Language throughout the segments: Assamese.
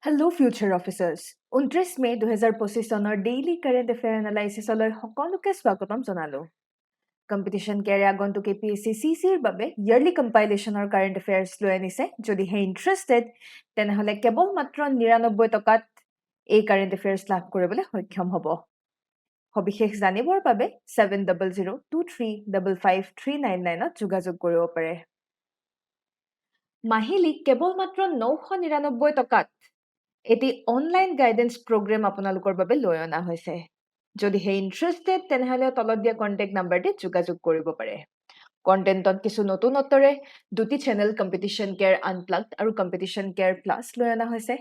হেল্ল' ফিউচাৰ অফিচাৰ্ছ 29 মে 2025 চনৰ ডেইলি কাৰেণ্ট এফেয়াৰ এনালাইচিছলৈ সকলোকে স্বাগতম জনালোঁ কম্পিটিশ্যন কেয়াৰে আগন্তুক APSC CCৰ বাবে ইয়াৰলি কম্পাইলেশ্যনৰ কাৰেণ্ট এফেয়াৰ্ছ লৈ আনিছে যদিহে ইণ্টাৰেষ্টেড তেনেহ'লে কেৱল মাত্ৰ 99 টকাত এই কাৰেণ্ট এফেয়াৰ্ছ লাভ কৰিবলৈ সক্ষম হ'ব সবিশেষ জানিবৰ বাবে 7002355399ত যোগাযোগ কৰিব পাৰে মাহিলী কেৱল মাত্ৰ 999 টকাত এটি অনলাইন গাইডেন্স প্ৰগ্ৰেম আপোনালোকৰ বাবে লৈ অনা হৈছে যদিহে ইণ্টাৰেষ্টেড তেনেহ'লে তলত দিয়া কণ্টেক্ট নাম্বাৰটিত যোগাযোগ কৰিব পাৰে কণ্টেণ্টত কিছু নতুনত্বৰে দুটি চেনেল কম্পিটিশ্যন কেয়াৰ আনপ্লাগড আৰু কম্পিটিশ্যন কেয়াৰ প্লাছ লৈ অনা হৈছে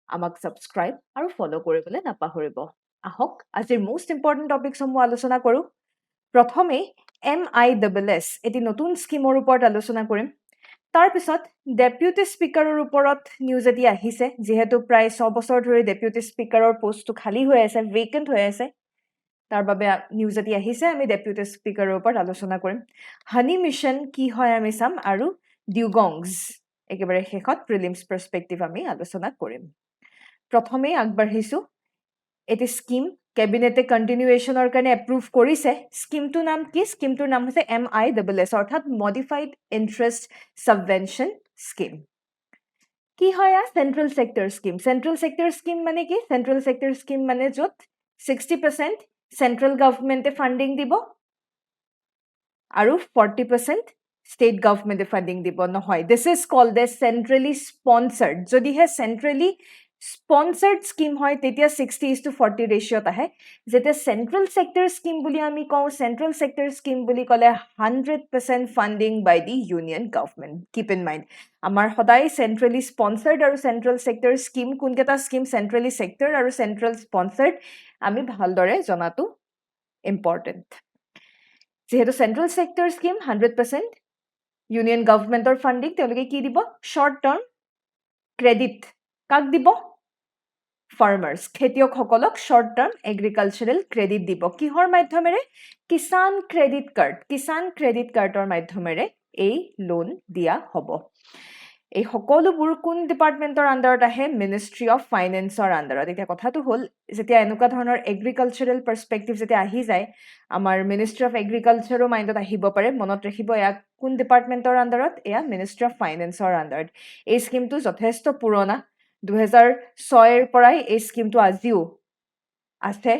আমাক ছাবস্ক্ৰাইব আৰু ফ'ল' কৰিবলৈ নাপাহৰিব আহক আজিৰ মোষ্ট ইম্পৰ্টেণ্ট টপিকসমূহ আলোচনা কৰোঁ প্ৰথমে MISS এটি নতুন স্কিমৰ ওপৰত আলোচনা কৰিম তাৰ পিছত ডেপুটি স্পিকাৰৰ ওপৰত নিউজ এটি আহিছে যেহেতু প্ৰায় 6 বছৰ ধৰি ডেপুটি স্পিকাৰৰ পোষ্টটো খালী হৈ আছে ভেকেন্ট হৈ আছে তাৰ বাবে নিউজ এটি আহিছে আমি ডেপুটি স্পিকাৰৰ ওপৰত আলোচনা কৰিম হানি মিছন কি হয় আমি চাম আৰু ডিউগংছ একেবাৰে শেষত প্ৰিলিমছ পাৰ্সপেক্টিভ আমি আলোচনা কৰিম প্ৰথমে আগবাঢ়িছো এটি স্কিম কেবিনেটে কন্টিনিউৱেশ্যনৰ কাৰণে এপ্ৰুভ কৰিছে স্কিমটোৰ নাম কি স্কিমটোৰ নাম হৈছে MISS অৰ্থাৎ মডিফাইড ইণ্টাৰেষ্ট সাবভেনশ্যন স্কিম কি হয় সেন্ট্ৰেল সেক্টৰ স্কিম মানে কি সেন্ট্ৰেল সেক্টৰ স্কিম মানে য'ত 60% সেন্ট্ৰেল গভৰ্নমেণ্টে ফান্ডিং দিব আৰু 40% ষ্টেট গভৰ্নমেণ্টে ফান্ডিং দিব নহয় this is called a সেন্ট্ৰেলি sponsored যদিহে সেন্ট্ৰেলি স্পন্সৰ্ড স্কিম হয় তেতিয়া 60:40 ৰেচিঅ'ত আহে যেতিয়া সেন্ট্ৰেল সেক্টৰ স্কিম বুলি আমি কওঁ সেন্ট্ৰেল সেক্টৰ স্কিম বুলি ক'লে 100% funding by the union government keep in mind আমাৰ সদায় সেন্ট্ৰেলি স্পন্সৰ্ড আৰু সেন্ট্ৰেল সেক্টৰ স্কিম কোনকেইটা স্কিম সেন্ট্ৰেলি সেক্টৰ আৰু সেন্ট্ৰেল স্পন্সৰ্ড আমি ভালদৰে জনাটো ইম্পৰ্টেণ্ট যেহেতু সেন্ট্ৰেল সেক্টৰ স্কিম 100% ইউনিয়ন গভৰ্নমেণ্টৰ ফান্ডিং তেওঁলোকে কি দিব শৰ্ট টাৰ্ম ক্ৰেডিট কাক দিব ফাৰ্মাৰ্ছ খেতিয়কসকলক শৰ্ট টাৰ্ম এগ্ৰিকালচাৰেল ক্ৰেডিট দিব কিহৰ মাধ্যমেৰে কিষাণ ক্ৰেডিট কাৰ্ডৰ মাধ্যমেৰে এই লোন দিয়া হ'ব এই সকলোবোৰ কোন ডিপাৰ্টমেণ্টৰ আণ্ডাৰত আহে মিনিষ্ট্ৰী অফ ফাইনেন্সৰ আণ্ডাৰত এতিয়া কথাটো হ'ল যেতিয়া এনেকুৱা ধৰণৰ এগ্ৰিকালচাৰেল পাৰ্সপেক্টিভ যেতিয়া আহি যায় আমাৰ মিনিষ্ট্ৰী অফ এগ্ৰিকালচাৰো মাইণ্ডত আহিব পাৰে মনত ৰাখিব এয়া কোন ডিপাৰ্টমেণ্টৰ আণ্ডাৰত এয়া মিনিষ্ট্ৰী অফ ফাইনেন্সৰ আণ্ডাৰত এই স্কিমটো যথেষ্ট পুৰণা 2006ৰ পৰাই এই স্কিমটো আজিও আছে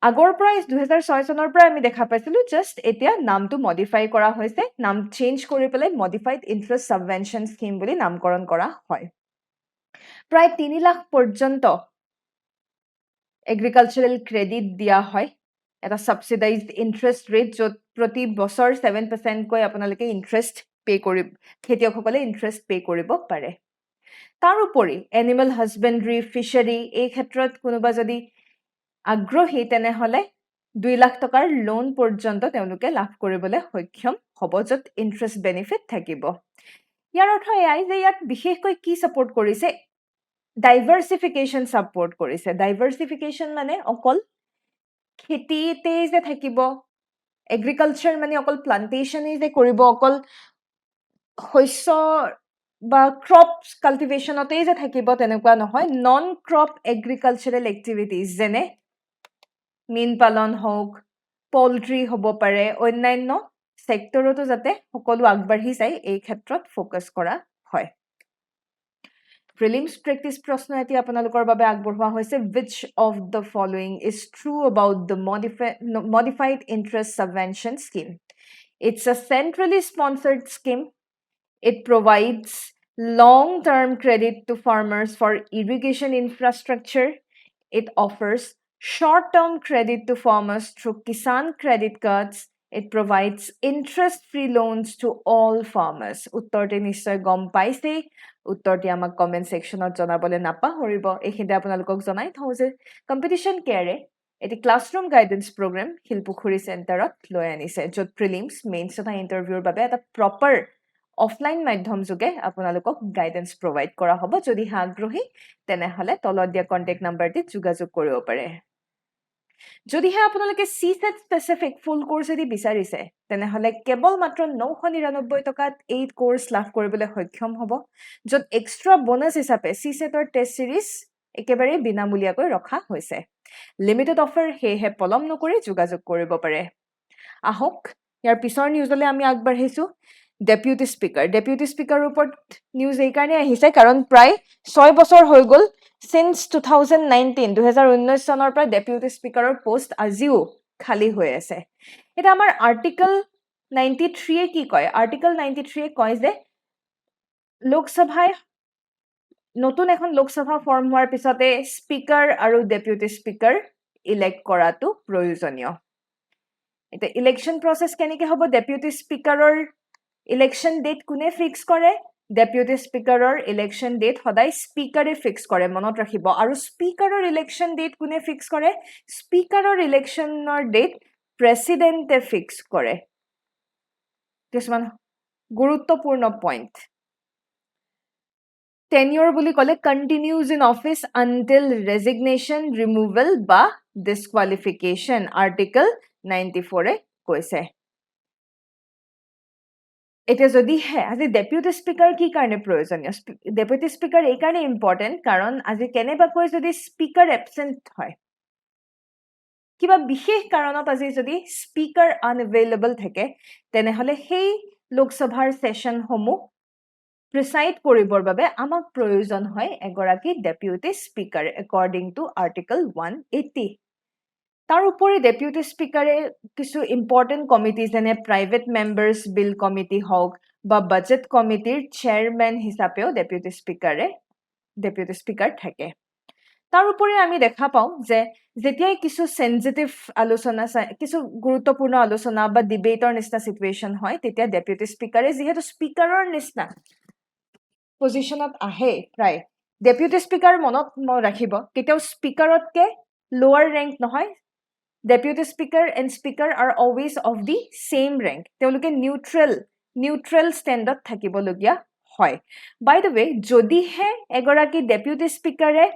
আগৰ পৰাই 2006 চনৰ পৰা আমি দেখা পাইছিলো জাস্ট এতিয়া নামটো মডিফাই কৰা হৈছে নাম চেঞ্জ কৰি পেলাই মডিফাইড ইণ্টাৰেষ্ট সাবভেনশ্যন স্কিম বুলি নামকৰণ কৰা হয় প্ৰায় 3 লাখ পৰ্যন্ত এগ্ৰিকালচাৰেল ক্ৰেডিট দিয়া হয় এটা সাবসিডাইজড ইণ্টাৰেষ্ট ৰেট য'ত প্ৰতি বছৰ 7% কৈ আপোনালোকে ইণ্টাৰেষ্ট পে কৰিব খেতিয়কসকলে ইণ্টাৰেষ্ট পে কৰিব পাৰে তাৰ উপৰি এনিমেল হাজবেণ্ডৰী ফিচাৰী এই ক্ষেত্ৰত কোনোবা যদি আগ্ৰহী তেনেহ'লে 2 লাখ টকাৰ লোন পৰ্যন্ত তেওঁলোকে লাভ কৰিবলৈ সক্ষম হ'ব য'ত ইণ্টাৰেষ্ট বেনিফিট থাকিব ইয়াৰ অৰ্থ এয়াই যে ইয়াত বিশেষকৈ কি ছাপোৰ্ট কৰিছে ডাইভাৰ্চিফিকেশ্যন ছাপোৰ্ট কৰিছে ডাইভাৰ্চিফিকেশ্যন মানে অকল খেতিতেই যে থাকিব এগ্ৰিকালচাৰ মানে অকল প্লান্টেশ্যনেই যে কৰিব অকল শস্য বা ক্ৰপছ কাল্টিভেশ্যনতেই যে থাকিব তেনেকুৱা নহয় নন ক্ৰপ এগ্ৰিকালচাৰেল এক্টিভিটিজ যেনে মীন পালন হওক পল্ট্ৰি হ'ব পাৰে অন্যান্য সেক্টৰতো যাতে সকলো আগবাঢ়ি যায় এই ক্ষেত্ৰত ফোকাস কৰা হয় প্ৰিলিমছ প্ৰেক্টিছ প্ৰশ্ন এটি আপোনালোকৰ বাবে আগবঢ়োৱা হৈছে which of the following is true about the modified interest subvention scheme it's a centrally sponsored scheme it provides long-term credit to farmers for irrigation infrastructure it offers short-term credit to farmers through Kisan credit cards it provides interest-free loans to all farmers উত্তৰটি নিশ্চয় গম পাইছে উত্তৰটি আমাক কমেন্ট সেকশনত জনাবলৈ নাপাহৰিব এইখিনিতে আপোনালোকক জনাই থওঁ যে কম্পিটিশ্যন কেয়াৰে এটি ক্লাছৰুম গাইডেন্স প্ৰগ্ৰাম শিলপুখুৰী চেণ্টাৰত লৈ আনিছে য'ত প্ৰিলিমছ মেইনছ তথা ইণ্টাৰভিউৰ বাবে এটা প্ৰপাৰ অফলাইন মাধ্যম যোগে আপোনালোকক গাইডেন্স প্ৰভাইড কৰা হ'ব যদি আগ্ৰহী তেনেহ'লে তলত দিয়া কন্টেক্ট নাম্বাৰটিত যোগাযোগ কৰিব পাৰে যদিহে আপোনালোকে CSET স্পেচিফিক ফুল কোৰ্স যদি বিচাৰিছে তেনেহলে কেৱল মাত্ৰ 999 টকাত এই কোৰ্স লাভ কৰিবলৈ সক্ষম হ'ব য'ত এক্সট্ৰা বোনাস হিচাপে CSETৰ টেষ্ট সিৰিজ একেবাৰে বিনামূলীয়াকৈ ৰখা হৈছে লিমিটেড অফাৰ হেহে পলম নকৰি যোগাযোগ কৰিব পাৰে আহক ইয়াৰ পিছৰ নিউজলৈ আমি আগবাঢ়িছো ডেপুটি স্পিকাৰৰ ওপৰত নিউজ এই কাৰণে আহিছে কাৰণ প্ৰায় 6 বছৰ হৈ গ'ল since 2019 চনৰ পৰা ডেপুটি স্পিকাৰৰ পোষ্ট আজিও খালী হৈ আছে এটা আমাৰ আৰ্টিকল 93 কি কয় আৰ্টিকল 93 কয় যে লোকসভায় নতুন এখন লোকসভা ফৰ্ম হোৱাৰ পিছতে স্পিকাৰ আৰু ডেপুটি স্পিকাৰ ইলেক্ট কৰাটো প্ৰয়োজনীয় এটা ইলেকশন প্ৰসেস কেনেকৈ হ'ব ডেপুটি স্পিকাৰৰ ইলেকশন ডেট কোনে ফিক্স কৰে ডেপুটি স্পিকাৰৰ ইলেকশন ডেট সদায় স্পিকাৰে ফিক্স কৰে মনত ৰাখিব আৰু স্পিকাৰৰ ইলেকশন ডেট কোনে ফিক্স কৰে স্পিকাৰৰ ইলেকশনৰ ডেট প্ৰেসিডেন্টে ফিক্স কৰে কিছুমান গুৰুত্বপূৰ্ণ পইণ্ট tenure বুলি ক'লে continues in office until resignation removal বা disqualification article 94 এ কৈছে এটা যদি হে আজি ডেপুটি স্পিকাৰ কি কাৰণে প্ৰয়োজনীয় ডেপুটি স্পিকাৰ এই কাৰণে ইম্পৰ্টেন্ট কাৰণ আজি কেনেবাকৈ যদি স্পিকাৰ এবসেন্ট হয় কিবা বিশেষ কাৰণত আজি যদি স্পিকাৰ আনএভেইলেবল থাকে তেনেহলে সেই লোকসভাৰ সেশন সমূহ প্ৰিসাইড কৰিবৰ বাবে আমাক প্ৰয়োজন হয় এগৰাকী deputy speaker according to article 180 তাৰ উপৰি ডেপুটি স্পিকাৰে কিছু ইম্পৰ্টেন্ট কমিটি যেনে প্ৰাইভেট মেম্বাৰ্স বিল কমিটি হওক বা বাজেট কমিটিৰ চেয়াৰম্যান হিচাপেও ডেপুটি স্পিকাৰ থাকে তাৰ উপৰি আমি দেখা পাওঁ যে যেতিয়াই কিছু সেনজিটিভ আলোচনা কিছু গুৰুত্বপূৰ্ণ আলোচনা বা ডিবেটৰ নিচিনা সিচুৱেচন হয় তেতিয়া ডেপুটি স্পিকাৰে যেহেতু স্পিকাৰৰ নিচিনা পজিশনত আহে প্ৰায় ডেপুটি স্পিকাৰ মনত ৰাখিব কেতিয়াও স্পিকাৰতকে লোৱাৰ ৰেংক নহয় Deputy Speaker and Speaker are always of the same rank. তেওঁলোকে neutral standard থাকিবলগীয়া হয়. By the way, যদিহে এগৰাকী Deputy Speakerে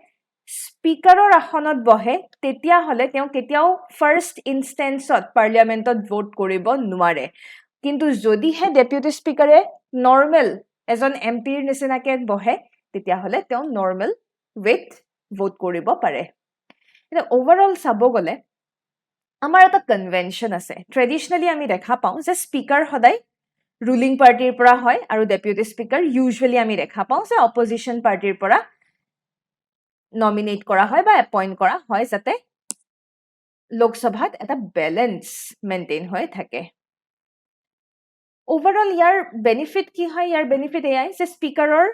স্পিকাৰৰ আসনত বহে তেতিয়া হলে তেওঁ কেতিয়াও ফাৰ্স্ট ইনষ্টেন্সত পাৰ্লিয়ামেন্টত ভোট কৰিব নোৱাৰে কিন্তু যদিহে Deputy Speakerে নৰ্মেল এজন এমপিৰ নিচিনাকে বহে তেতিয়া হলে তেওঁ নৰ্মেল ৱেট ভোট কৰিব পাৰে এটা ওভাৰঅল চাব গলে আমাৰ এটা কনভেনশন আছে ট্ৰেডিশনালি আমি দেখা পাওঁ যে স্পিকাৰ সদায় ৰুলিং পাৰ্টিৰ পৰা হয় আৰু ডেপুটি স্পিকাৰ ইউজুৱেলি আমি দেখা পাওঁ যে অপজিশন পাৰ্টিৰ পৰা নমিনেট কৰা হয় বা এপইন্ট কৰা হয় যাতে লোকসভাত এটা ব্যালেন্স মেইনটেইন হৈ থাকে ওভাৰঅল ইয়াৰ বেনিফিট কি হয় ইয়াৰ বেনিফিট এয়াই যে স্পিকাৰৰ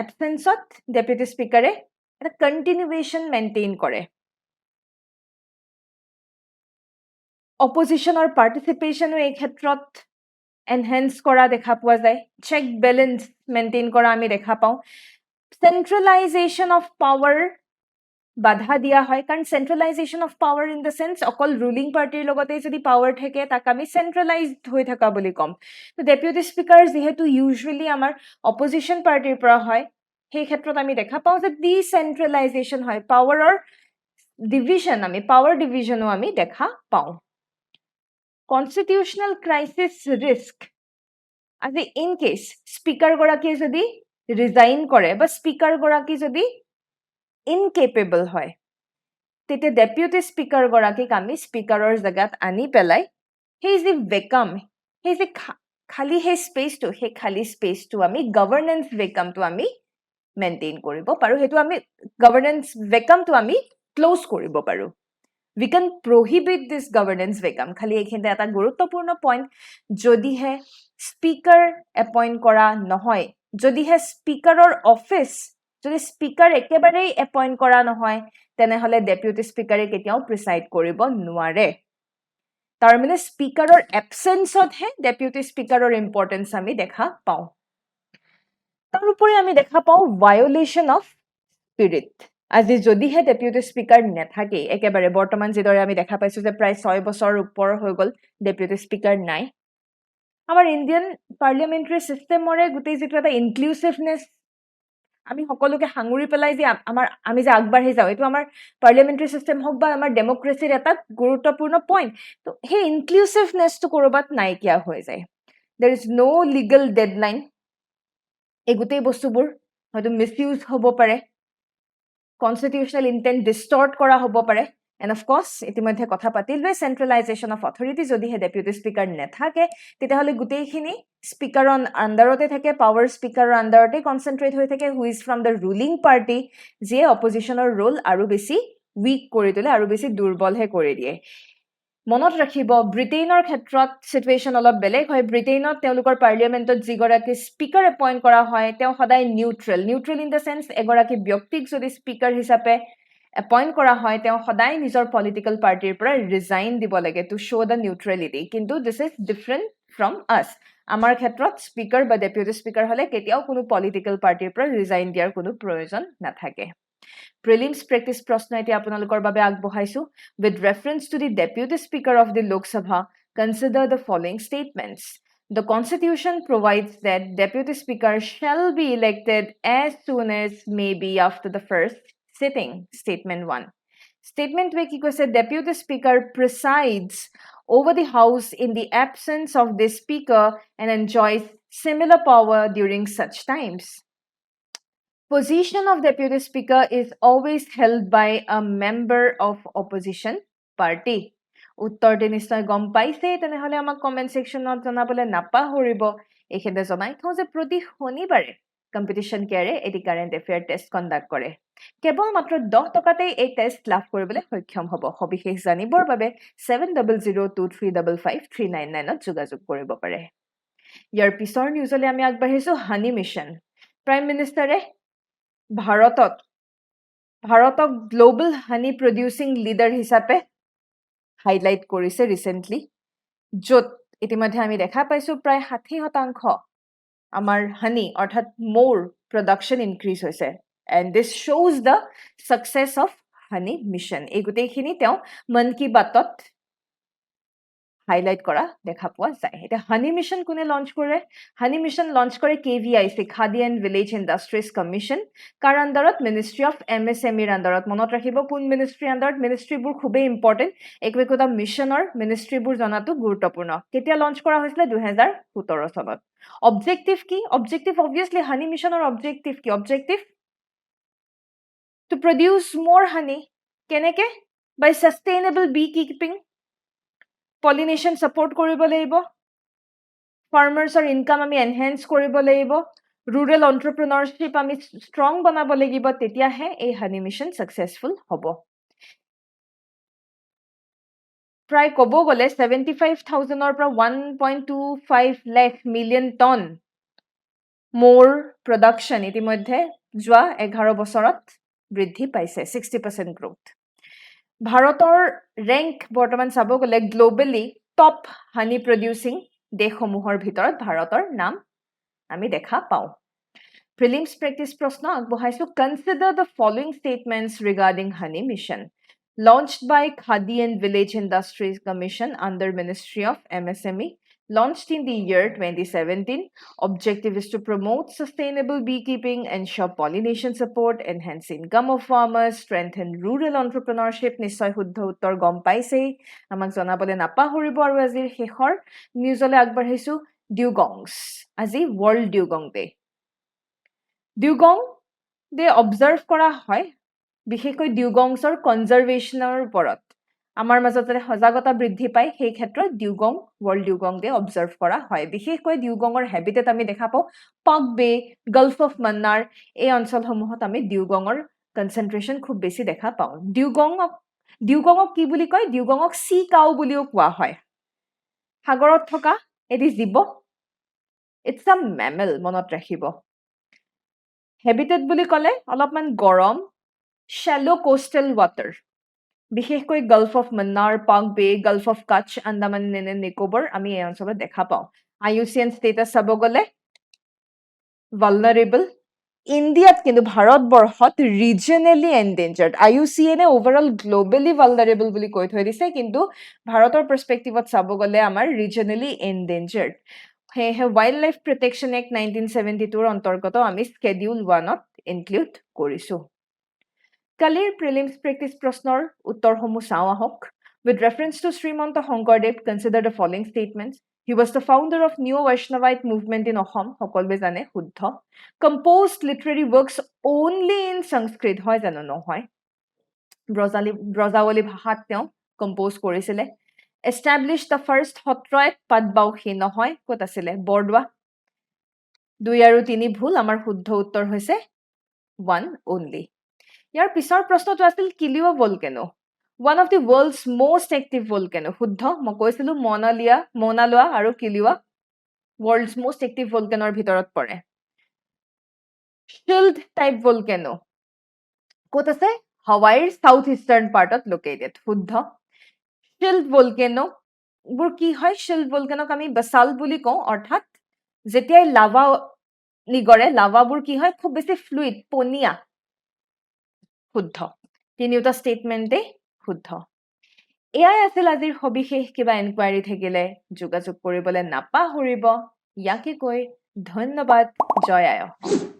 এবসেন্সত ডেপুটি স্পিকাৰে এটা কন্টিনিউৱেচন মেইনটেইন কৰে অপজিশনৰ পাৰ্টিসিপেশনো এই ক্ষেত্ৰত এনহেন্স কৰা দেখা পোৱা যায় চেক ব্যালেন্স মেইনটেইন কৰা আমি দেখা পাওঁ সেন্ট্ৰেলাইজেশন অফ পাৱাৰ বাধা দিয়া হয় কাৰণ centralisation of power in the sense অকল ৰুলিং পাৰ্টিৰ লগতে যদি পাৱাৰ থাকে তাক আমি সেন্ট্ৰেলাইজড হৈ থকা বুলি কম তো ডেপুটি স্পিকাৰ যেহেতু ইউজুৱেলি আমাৰ অপজিশন পাৰ্টিৰ পৰা হয় সেই ক্ষেত্ৰত আমি দেখা পাওঁ যে ডিসেন্ট্ৰেলাইজেশন হয় পাৱাৰৰ ডিভিজন আমি পাৱাৰ ডিভিজনো আমি দেখা পাওঁ constitutional crisis risk আজি in case স্পিকাৰ গৰাকীয়ে যদি ৰিজাইন কৰে বা স্পিকাৰ গৰাকী যদি incapable হয় তেতিয়া ডেপুটি স্পিকাৰ গৰাকীক আমি স্পিকাৰৰ জাগাত আনি পেলাই সেই যে ভেকাম সেই যে খালি সেই স্পেচটো সেই খালি স্পেচটো আমি গভৰ্নেন্স ভেকামটো আমি মেইনটেইন কৰিব পাৰো হেতু আমি গভৰ্নেন্স ভেকামটো আমি ক্লোজ কৰিব পাৰো we can prohibit this governance vacuum খালি এখানে এটা গুৰুত্বপূৰ্ণ পইণ্ট যদিহে স্পিকাৰ এপইন্ট কৰা নহয় যদিহে স্পিকাৰৰ অফিস যদি স্পিকাৰ একেবাৰে এপইন্ট কৰা নহয় তেনেহলে ডেপুটি স্পিকাৰে কেতিয়াও প্ৰিসাইড কৰিব নোৱাৰে তাৰ মানে স্পিকাৰৰ এবসেন্সত হে ডেপুটি স্পিকাৰৰ ইম্পৰ্টেন্স আমি দেখা পাওঁ তাৰ উপৰি আমি দেখা পাওঁ ভায়োলেশন অফ স্পিৰিট আজি যদিহে ডেপুটি স্পিকাৰ নেথাকে একেবাৰে বৰ্তমান যেদৰে আমি দেখা পাইছো যে প্ৰায় 6 বছৰ ওপৰ হৈ গল ডেপুটি স্পিকাৰ নাই আমাৰ ইন্ডিয়ান পাৰ্লিয়ামেন্টাৰী সিস্টেমৰে গুটেই যেটো এটা ইনক্লুসিভনেস আমি সকলোকে সাঙুৰি পেলাই যে আমি যে আগবাঢ়ি যাওঁ এইটো আমাৰ পাৰ্লিয়ামেণ্টাৰী চিষ্টেম হওক বা আমাৰ ডেমক্ৰেচিৰ এটা গুৰুত্বপূৰ্ণ পইণ্ট তো সেই ইনক্লুচিভনেছটো ক'ৰবাত নাইকিয়া হৈ যায় দেৰ ইজ ন' লিগেল ডেডলাইন এই গোটেই বস্তুবোৰ হয়তো মিছইউজ হ'ব পাৰে কনষ্টিটিউচনেল ইণ্টেণ্ট ডিষ্টৰ্ট কৰা হ'ব পাৰে এণ্ড অফক'ৰ্ছ ইতিমধ্যে কথা পাতিলোৱে চেণ্ট্ৰেলাইজেশ্যন অফ অথৰিটি যদিহে ডেপুটি স্পীকাৰ নাথাকে তেতিয়াহ'লে গোটেইখিনি স্পীকাৰৰ আণ্ডাৰতে থাকে পাৱাৰ স্পীকাৰৰ আণ্ডাৰতে কনচেনট্ৰেট হৈ থাকে who is from the ruling party যিয়ে অপজিশ্যনৰ ৰোল আৰু বেছি উইক কৰি তোলে আৰু বেছি দুৰ্বলহে কৰি দিয়ে মনত ৰাখিব ব্ৰিটেইনৰ ক্ষেত্ৰত চিটুৱেশ্যন অলপ বেলেগ হয় ব্ৰিটেইনত তেওঁলোকৰ পাৰ্লিয়ামেণ্টত যিগৰাকী স্পীকাৰ এপইণ্ট কৰা হয় তেওঁ সদায় নিউট্ৰেল ইন দ্য চেন্স এগৰাকী ব্যক্তিক যদি স্পীকাৰ হিচাপে এপইণ্ট কৰা হয় তেওঁ সদায় নিজৰ পলিটিকেল পাৰ্টিৰ পৰা ৰিজাইন দিব লাগে টু শ্ব' দ্য নিউট্ৰেলিটি কিন্তু দিছ ইজ ডিফাৰেণ্ট ফ্ৰম আছ আমাৰ ক্ষেত্ৰত স্পীকাৰ বা ডেপুটি স্পীকাৰ হ'লে কেতিয়াও কোনো পলিটিকেল পাৰ্টিৰ পৰা ৰিজাইন দিয়াৰ কোনো প্ৰয়োজন নাথাকে প্ৰিলিমছ প্ৰেক্টিছ প্ৰশ্ন এতিয়া আপোনালোকৰ বাবে আগবঢ়াইছো with reference to the Deputy Speaker of the Lok Sabha, consider the following statements. The Constitution provides that Deputy Speaker shall be elected as soon as may be after the first sitting. Statement 1. Statement 2 ki koise Deputy Speaker presides over the House in the absence of the Speaker and enjoys similar power during such times. Position of Deputy Speaker is always held by a member of opposition party. উত্তৰটি নিশ্চয় গম পাইছে তেনেহ'লে আমাক কমেণ্ট ছেকশ্যনত জনাবলৈ নাপাহৰিব এইখিনিতে জনাই থওঁ যে প্ৰতি শনিবাৰে কম্পিটিশ্যন কেয়াৰে এটি কাৰেণ্ট এফেয়াৰ টেষ্ট কণ্ডাক্ট কৰে কেৱল মাত্ৰ 10 টকাতেই এই টেষ্ট লাভ কৰিবলৈ সক্ষম হ'ব সবিশেষ জানিবৰ বাবে 7002355399ত যোগাযোগ কৰিব পাৰে ইয়াৰ পিছৰ নিউজলৈ আমি আগবাঢ়িছো হানি মিছন প্ৰাইম মিনিষ্টাৰে ভাৰতক গ্লোবাল হানি প্ৰডিউচিং লিডাৰ হিচাপে হাইলাইট কৰিছে ৰিসেন্টলি য'ত ইতিমধ্যে আমি দেখা পাইছো প্ৰায় 60% আমাৰ হানি অৰ্থাৎ মৌৰ প্ৰডাকশ্যন ইনক্ৰিজ হৈছে and this shows the success of honey mission এই গোটেইখিনি তেওঁ মন কি বাতত হাইলাইট কৰা দেখা পোৱা যায় এটা হানি মিছন কোনে লঞ্চ কৰে হানি মিছন লঞ্চ কৰে KVIC Khadi and Village Industries Commission কাৰ আণ্ডাৰত মিনিষ্ট্ৰী অফ MSME আণ্ডাৰত মনত ৰাখিব কোন মিনিষ্ট্ৰী আণ্ডাৰত মিনিষ্ট্ৰীবোৰ খুবেই ইম্পৰ্টেণ্ট একোটা মিছনৰ মিনিষ্ট্ৰীবোৰ জনাটো গুৰুত্বপূৰ্ণ কেতিয়া লঞ্চ কৰা হৈছিলে 2017 চনত অবজেক্টিভ কি অবজেক্টিভ অবভিয়াছলি হানি মিছনৰ অবজেক্টিভ কি objective to produce more honey কেনেকে by sustainable beekeeping pollination support কৰিব লাগিব ফাৰ্মাৰ্ছৰ ইনকাম আমি এনহেন্স কৰিব লাগিব rural entrepreneurship আমি strong বনাব লাগিব তেতিয়াহে এই হানি মিছন সাকসেসফুল হ'ব প্ৰায় ক'ব গলে 75,000 ৰ পৰা 1.25 লাখ মিলিয়ন টন মোৰ প্ৰডাকশন ইতিমধ্যে যোৱা 11 বছৰত বৃদ্ধি পাইছে 60% গ্ৰোথ ভাৰতৰ ৰেংক বৰ্তমান চাব গলে গ্লোবালি টপ হানি প্ৰডিউচিং দেশসমূহৰ ভিতৰত ভাৰতৰ নাম আমি দেখা পাওঁ প্ৰিলিমছ প্ৰেক্টিছ প্ৰশ্ন আগবঢ়াইছো consider the following statements regarding honey mission launched by Khadi and Village Industries Commission under Ministry of MSME launched in the year 2017 objective is to promote sustainable beekeeping ensure pollination support enhance income of farmers strengthen rural entrepreneurship নিশ্চয় শুদ্ধ উত্তৰ গম পাইছে আমাক জনাবলৈ নাপাহৰিব আৰু আজিৰ শেষৰ নিউজলৈ আগবাঢ়িছো ডিউগংছ আজি world dugong day dugong day observe কৰা হয় বিশেষকৈ ডিউগংছৰ কনজাৰভেশ্যনৰ ওপৰত আমাৰ মাজতে সজাগতা বৃদ্ধি পায় সেই ক্ষেত্ৰত dugong world dugong day observe কৰা হয় বিশেষকৈ ডিউগংৰ হেবিটেট আমি দেখা পাওঁ পাক বে গালফ অফ মান্নাৰ এই অঞ্চলসমূহত আমি ডিউগংৰ কনসেন্ট্ৰেচন খুব বেছি দেখা পাওঁ ডিউগংক কি বুলি কয় ডিউগংক সি কাউ বুলিও কোৱা হয় সাগৰত থকা এটি জীৱ ইটস আ মেমেল মনত ৰাখিব হেবিটেট বুলি ক'লে অলপমান গৰম shallow coastal water বিশেষকৈ গালফ অফ মান্নাৰ পাক বে গালফ অফ কাচ আন্দামান নিকোবৰ আমি এই অঞ্চলত দেখা পাওঁ IUCN ষ্টেটাছ চাব গলে vulnerable ইণ্ডিয়াত কিন্তু ভাৰতবৰ্ষত ৰিজনালি এন্ডেঞ্জাৰ্ড IUCN এ ওভাৰঅল গ্লোবালি vulnerable বুলি কৈ থৈ দিছে কিন্তু ভাৰতৰ পাৰ্সপেক্টিভত চাব গলে আমাৰ ৰিজনালি এন্ডেঞ্জাৰ্ড হে ওয়াইল্ড লাইফ প্ৰটেকচন এক্ট 1972 অন্তৰ্গত আমি স্কেডিউল 1ত ইনক্লুড কৰিছো কালিৰ প্ৰিলিমছ প্ৰেক্টিছ প্ৰশ্নৰ উত্তৰসমূহ চাওঁ আহক With reference to Srimanta Shonkardev, consider the following statements. He was the founder of Neo-Vaishnavite movement in Assam, সকলোৱে জানে শুদ্ধ Composed literary works only in Sanskrit, হয় জানো নহয় ব্ৰজাৱলী ভাষাত তেওঁ কম্প'জ কৰিছিলে Established the first সত্ৰয়ত পাটবাউসী নহয় ক'ত আছিলে বৰদোৱা 2 আৰু 3 ভুল আমাৰ শুদ্ধ উত্তৰ হৈছে 1 only ইয়াৰ পিছৰ প্ৰশ্নটো আছিল কিলিও volcano One of the world's most active volcano শুদ্ধ মই কৈছিলো মনা লোৱা আৰু কিলিওৱা world's most active volcanoৰ ভিতৰত পৰে Shield type volcano ক'ত আছে হাৱাইৰ সাউথ ইষ্টাৰ্ণ পাৰ্টত লোকেটেড শুদ্ধ Shield volcano বোৰ কি হয় Shield volcanoক আমি বাসাল্ট বুলি কওঁ অৰ্থাৎ যেতিয়াই লাভা নিগৰে লাভাবোৰ কি হয় খুব বেছি ফ্লুইড পনিয়া শুদ্ধ তিনিটা ষ্টেটমেন্টে শুদ্ধ এয়াই আছিল আজিৰ সবিশেষ কিবা এনকুৱাৰী থাকিলে যোগাযোগ কৰিবলৈ নাপাহৰিব ইয়াকে কৈ ধন্যবাদ জয় আয়